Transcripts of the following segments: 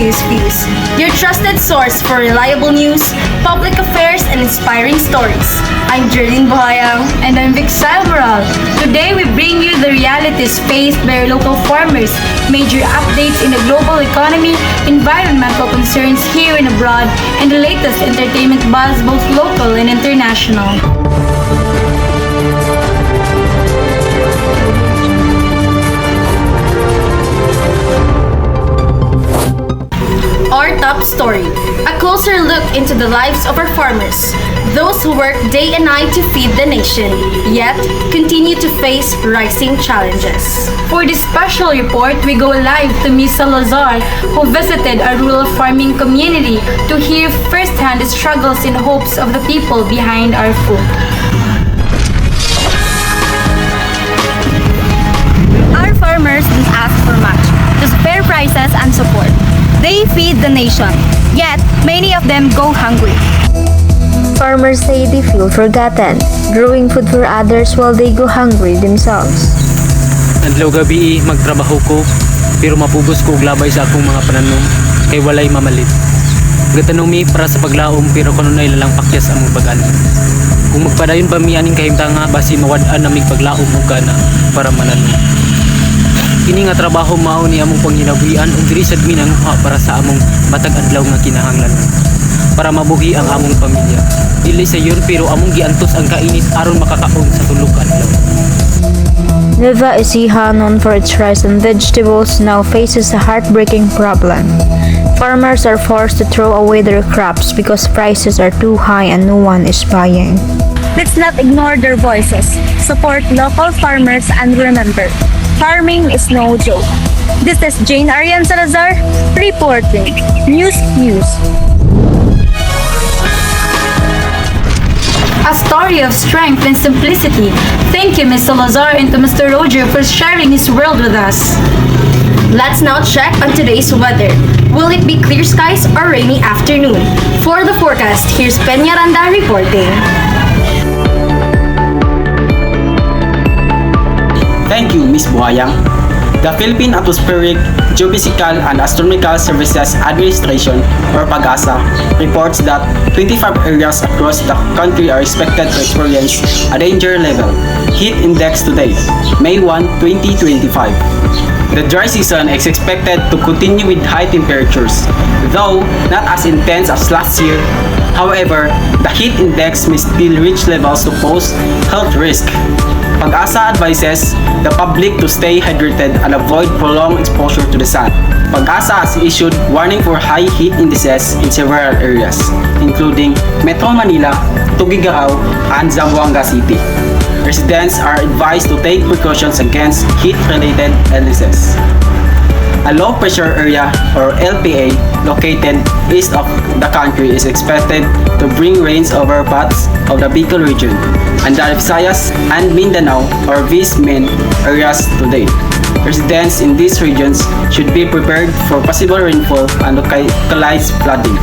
Newsfeeds, your trusted source for reliable news, public affairs, and inspiring stories. I'm Joerlynn Buhayang. And I'm Vicsael Moral. Today we bring you the realities faced by our local farmers, major updates in the global economy, environmental concerns here and abroad, and the latest entertainment buzz both local and international. Our top story, a closer look into the lives of our farmers, those who work day and night to feed the nation, yet continue to face rising challenges. For this special report, we go live to Ms. Salazar, who visited a rural farming community to hear firsthand the struggles and hopes of the people behind our food. Our farmers don't ask for much, just fair prices and support. They feed the nation, yet many of them go hungry. Farmers say they feel forgotten, growing food for others while they go hungry themselves. Adlaw gabi magtrabaho ko, pero mapugos ko og labay sa akong mga pananom, kay walay mamalit. Gatanong mi para sa paglaom, pero kuno na ilalang pakyas among pag-anan. Kung magpadayon pa mi aning kahimtanga, basi mawad-an na mig paglaom og kana para mananom. Kini nga trabaho mao ni among panginabuhian ug diri sad mi nanguha para sa among matag adlaw nga kinahanglan para mabuhi ang among pamilya. Dili sa yun pero among giantos ang kainit aron makakaon sa tulog adlaw. Nueva Ecija, known for its rice and vegetables, now faces a heartbreaking problem. Farmers are forced to throw away their crops because prices are too high and no one is buying. Let's not ignore their voices. Support local farmers and remember, farming is no joke. This is Jane Ariane Salazar reporting News. A story of strength and simplicity. Thank you, Ms. Salazar, and to Mr. Roger for sharing his world with us. Let's now check on today's weather. Will it be clear skies or rainy afternoon? For the forecast, here's Peñaranda reporting. Thank you, Ms. Buhayang. The Philippine Atmospheric, Geophysical and Astronomical Services Administration, or PAGASA, reports that 25 areas across the country are expected to experience a danger level heat index today, May 1, 2025. The dry season is expected to continue with high temperatures, though not as intense as last year. However, the heat index may still reach levels to pose health risk. PAGASA advises the public to stay hydrated and avoid prolonged exposure to the sun. PAGASA has issued warning for high heat indices in several areas, including Metro Manila, Tugigaraw, and Zamboanga City. Residents are advised to take precautions against heat-related illnesses. A low-pressure area, or LPA, located east of the country is expected to bring rains over parts of the Bicol region and the Visayas and Mindanao, or VIS-MIN, areas today. Residents in these regions should be prepared for possible rainfall and localized flooding.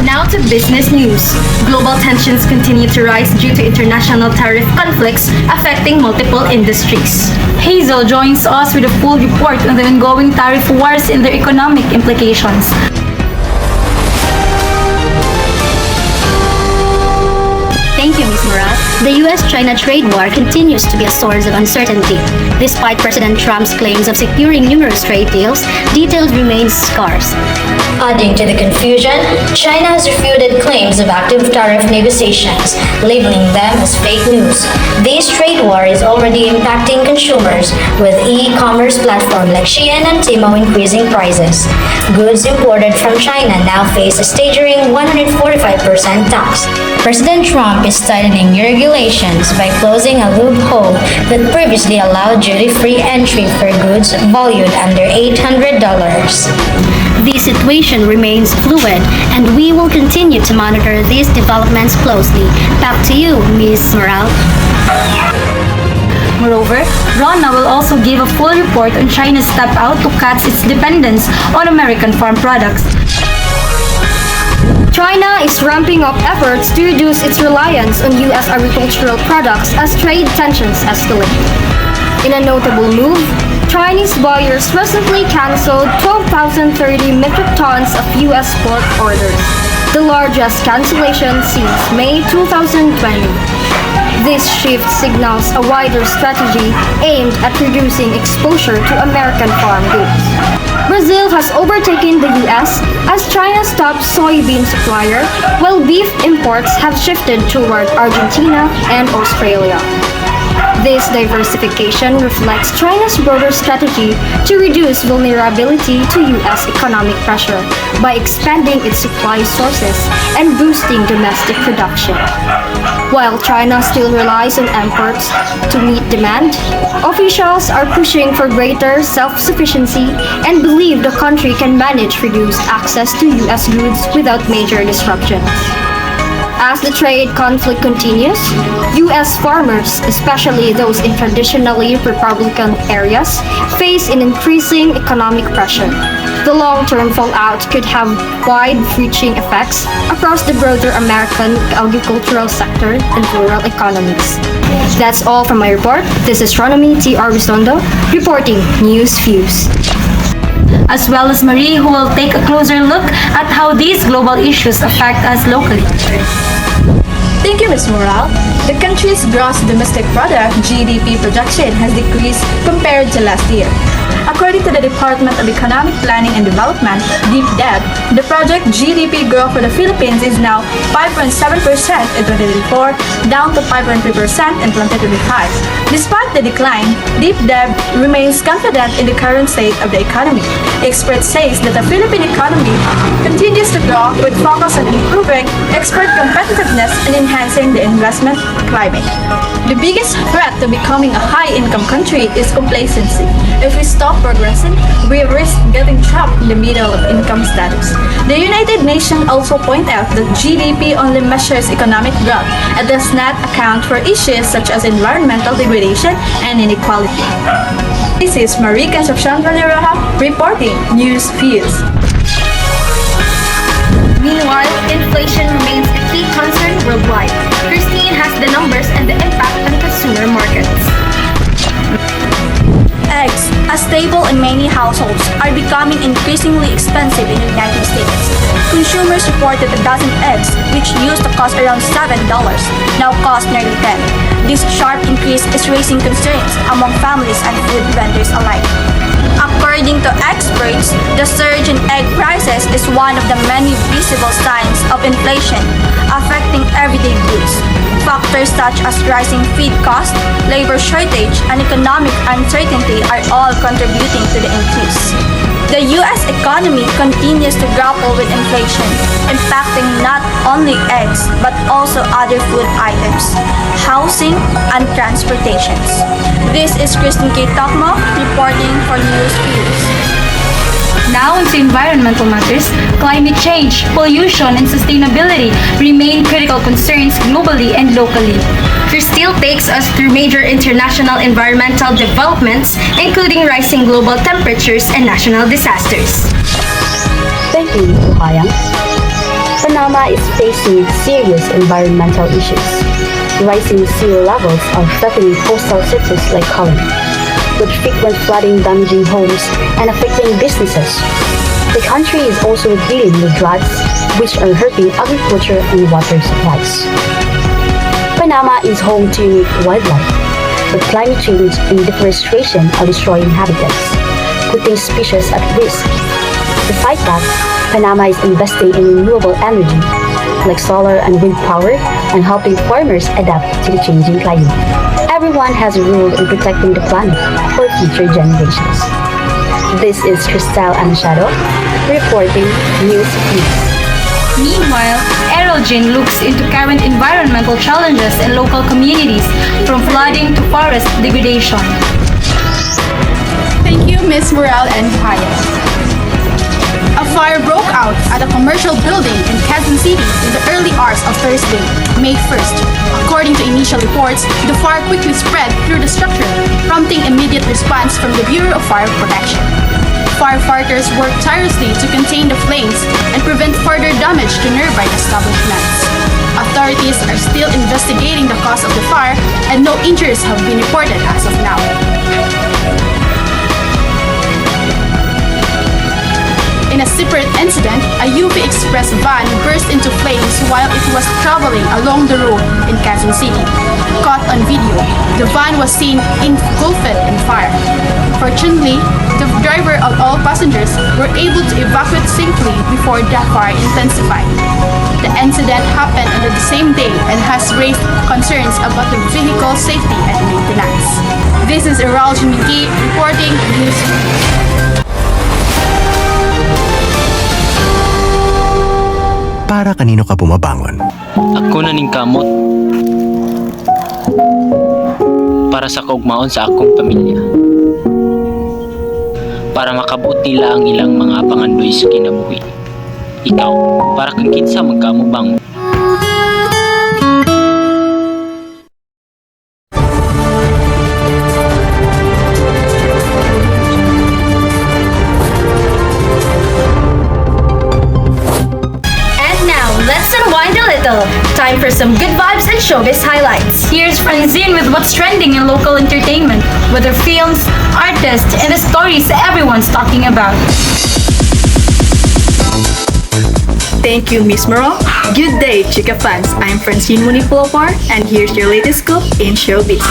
Now to business news. Global tensions continue to rise due to international tariff conflicts affecting multiple industries. Hazel joins us with a full report on the ongoing tariff wars and their economic implications. Thank you, Ms. Moral. The U.S.-China trade war continues to be a source of uncertainty. Despite President Trump's claims of securing numerous trade deals, details remain scarce. Adding to the confusion, China has refuted claims of active tariff negotiations, labeling them as fake news. This trade war is already impacting consumers, with e-commerce platforms like Shein and Temu increasing prices. Goods imported from China now face a staggering 145% tax. President Trump is tightening regulations by closing a loophole that previously allowed duty-free entry for goods valued under $800. The situation remains fluid, and we will continue to monitor these developments closely. Back to you, Ms. Moral. Moreover, Rona will also give a full report on China's step out to cut its dependence on American farm products. China is ramping up efforts to reduce its reliance on U.S. agricultural products as trade tensions escalate. In a notable move, Chinese buyers recently canceled 12,030 metric tons of U.S. pork orders, the largest cancellation since May 2020. This shift signals a wider strategy aimed at reducing exposure to American farm goods. Brazil has overtaken the US as China's top soybean supplier, while beef imports have shifted toward Argentina and Australia. This diversification reflects China's broader strategy to reduce vulnerability to U.S. economic pressure by expanding its supply sources and boosting domestic production. While China still relies on imports to meet demand, officials are pushing for greater self-sufficiency and believe the country can manage reduced access to U.S. goods without major disruptions. As the trade conflict continues, U.S. farmers, especially those in traditionally Republican areas, face an increasing economic pressure. The long-term fallout could have wide-reaching effects across the broader American agricultural sector and rural economies. That's all from my report. This is Roname Urbiztondo reporting News Views. As well as Marie, who will take a closer look at how these global issues affect us locally. Thank you, Ms. Moral. The country's gross domestic product (GDP) projection has decreased compared to last year. According to the Department of Economic Planning and Development, DepDev, the project GDP growth for the Philippines is now 5.7% in 2024, down to 5.3% in 2025. Despite the decline, DepDev remains confident in the current state of the economy. Experts say that the Philippine economy continues to grow with focus on improving export competitiveness and enhancing the investment climate. The biggest threat to becoming a high-income country is complacency. If we stop progressing, we risk getting trapped in the middle of income status. The United Nations also point out that GDP only measures economic growth and does not account for issues such as environmental degradation and inequality. This is Marie Concepcion Villorejo reporting News Views. Meanwhile, inflation remains a key concern worldwide. Kristine has the numbers and the impact on consumer markets. Eggs, a staple in many households, are becoming increasingly expensive in the United States. Consumers reported a dozen eggs, which used to cost around $7, now cost nearly $10. This sharp increase is raising concerns among families and food vendors alike. According to experts, the surge in egg prices is one of the many visible signs of inflation affecting everyday goods. Factors such as rising feed costs, labor shortage, and economic uncertainty are all contributing to the increase. The U.S. economy continues to grapple with inflation, impacting not only eggs but also other food items, housing, and transportations. This is Kristine Tocmo reporting for News Views. Now into environmental matters, climate change, pollution, and sustainability remain critical concerns globally and locally. Kristil takes us through major international environmental developments, including rising global temperatures and national disasters. Thank you, Ms. Buhayang. Panama is facing serious environmental issues. Rising sea levels are threatening coastal cities like Colony, with frequent flooding damaging homes and affecting businesses. The country is also dealing with droughts, which are hurting agriculture and water supplies. Panama is home to unique wildlife, but climate change and deforestation are destroying habitats, putting species at risk. To fight that, Panama is investing in renewable energy, like solar and wind power, and helping farmers adapt to the changing climate. Everyone has a role in protecting the planet for future generations. This is Kristil Anunciado reporting News Views. Meanwhile, Eraldgen looks into current environmental challenges in local communities, from flooding to forest degradation. Thank you, Ms. Moral and Buhayang. A fire broke out at a commercial building in Quezon City in the early hours of Thursday, May 1st. According to initial reports, the fire quickly spread through the structure, prompting immediate response from the Bureau of Fire Protection. Firefighters worked tirelessly to contain the flames and prevent further damage to nearby establishments. Authorities are still investigating the cause of the fire and no injuries have been reported as of now. In a separate incident, a UP Express van burst into flames while it was traveling along the road in Quezon City. Caught on video, the van was seen engulfed in fire. Fortunately, the driver and all passengers were able to evacuate safely before the fire intensified. The incident happened on the same day and has raised concerns about the vehicle safety and maintenance. This is Eraldgen Minque reporting News. Para kanino ka bumabangon? Ako na ning kamot. Para sa kaugmaon sa akong pamilya. Para makabut nila ang ilang mga pangandoy sa kinabuhi. Ikaw, para kang kinsa magkamubang. Let's unwind a little. Time for some good vibes and showbiz highlights. Here's Franzine with what's trending in local entertainment, whether films, artists, and the stories everyone's talking about. Thank you, Miss Moral. Good day, Chika fans. I'm Franzine Palapar, and here's your latest scoop in showbiz.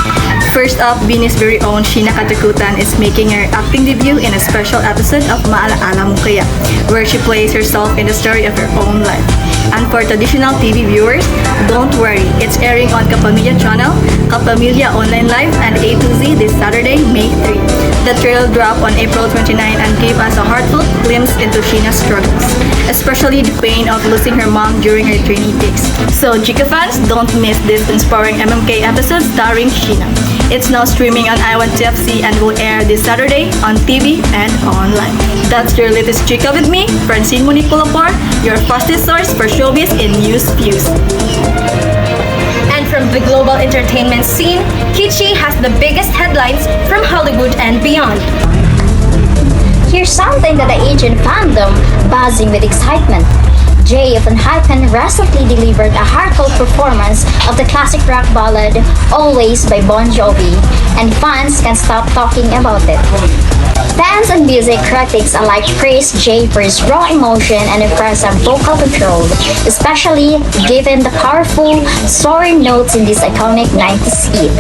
First up, Bini's very own Sheena Katakutan is making her acting debut in a special episode of Maalaala Mo Kaya, where she plays herself in the story of her own life. And for traditional TV viewers, don't worry, it's airing on Kapamilya channel, Kapamilya Online Live, and A to Z this Saturday, May 3. The trailer dropped on April 29 and gave us a heartfelt glimpse into Sheena's struggles, especially the pain of losing her mom during her training days. So, Chika fans, don't miss this inspiring MMK episode starring Sheena. It's now streaming on I1TFC and will air this Saturday on TV and online. That's your latest Chika with me, Franzine Palapar, your fastest source for showbiz in news views. And from the global entertainment scene, Kitchie has the biggest headlines from Hollywood and beyond. Here's something that the Asian fandom buzzing with excitement. Jay of Unhypen recently delivered a heartfelt performance of the classic rock ballad Always by Bon Jovi, and fans can't stop talking about it. Fans and music critics alike praise Jay for his raw emotion and impressive vocal control, especially given the powerful, soaring notes in this iconic 90s hit.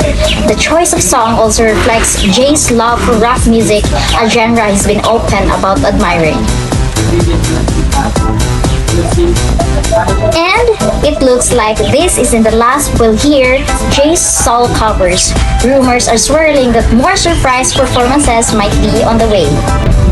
The choice of song also reflects Jay's love for rock music, a genre he's been open about admiring. And it looks like this isn't the last we'll hear Jay's solo covers. Rumors are swirling that more surprise performances might be on the way.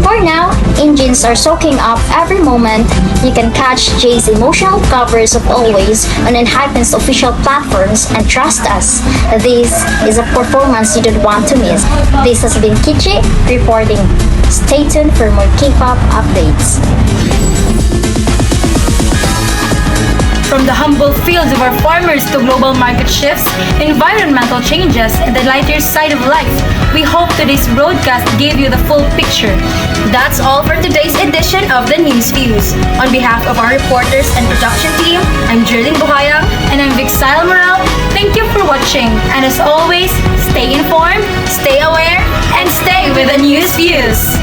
For now, engines are soaking up every moment. You can catch Jay's emotional covers of Always on Unhypen's official platforms, and trust us, this is a performance you don't want to miss. This has been Kitchie reporting. Stay tuned for more K-pop updates. From the humble fields of our farmers to global market shifts, environmental changes, and the lighter side of life, we hope today's broadcast gave you the full picture. That's all for today's edition of the News Views. On behalf of our reporters and production team, I'm Joerlynn Buhayang. And I'm Vicsael Moral. Thank you for watching. And as always, stay informed, stay aware, and stay with the News Views.